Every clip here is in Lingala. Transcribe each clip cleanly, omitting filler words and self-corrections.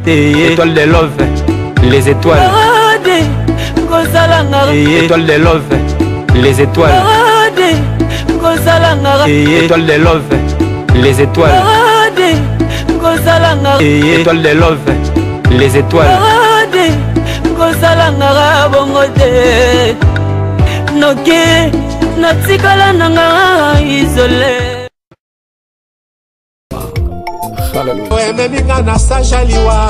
Étoile de love, les étoiles. Étoile de love, les étoiles. Étoile de love, les étoiles. Étoile de love, les étoiles. Noki, natikala nanga isolé. Oeme minga na sajaliwa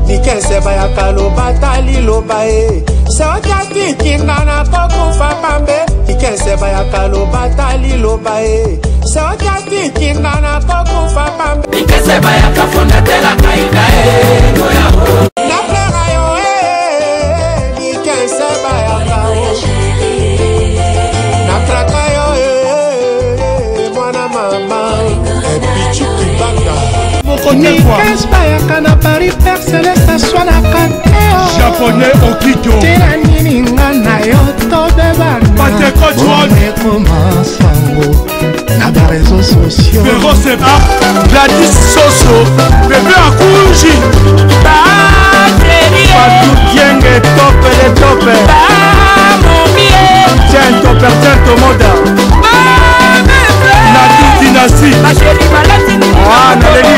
Nikese baya kaloba tali loba e Seotia tikinga na kokufa pambe Nikese baya kaloba tali loba e Seotia tikinga na kokufa pambe Nikese baya kafunda tela kaida e Na plera yo e Nikese baya kao Na traka yo e Mwana mama Epichu kibanga Nikes bayaka na Paris Perceleste aswanaka te Japonais Okito Tena nini nga na yo tobebana Bomekoma sango na ba réseaux sociaux Pero Seba, Gladys Soso, Bébé Akouji Fatou Dienge, top et top Tiens, top, tiens, Tomoda Nadi Dinassi Ah, Naleli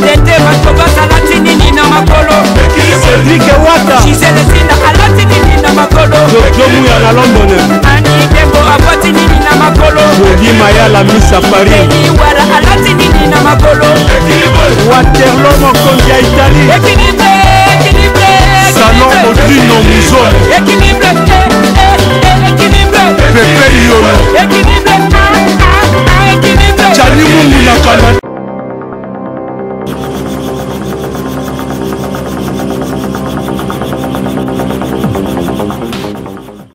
Tete Matobasa Latini Nina Makolo Cédric Wata Gisele Sina Alatini Nina Makolo Jomu ya na London Ani Debo Abatini Nina Makolo Jogi Maya la Miss à Paris Eni Wara Alatini Nina Makolo Waterloo Mokonzi ya Italie Équilibré, équilibré Salon Audrino Muzo Équilibré, équilibré Pepe Yolo Équilibré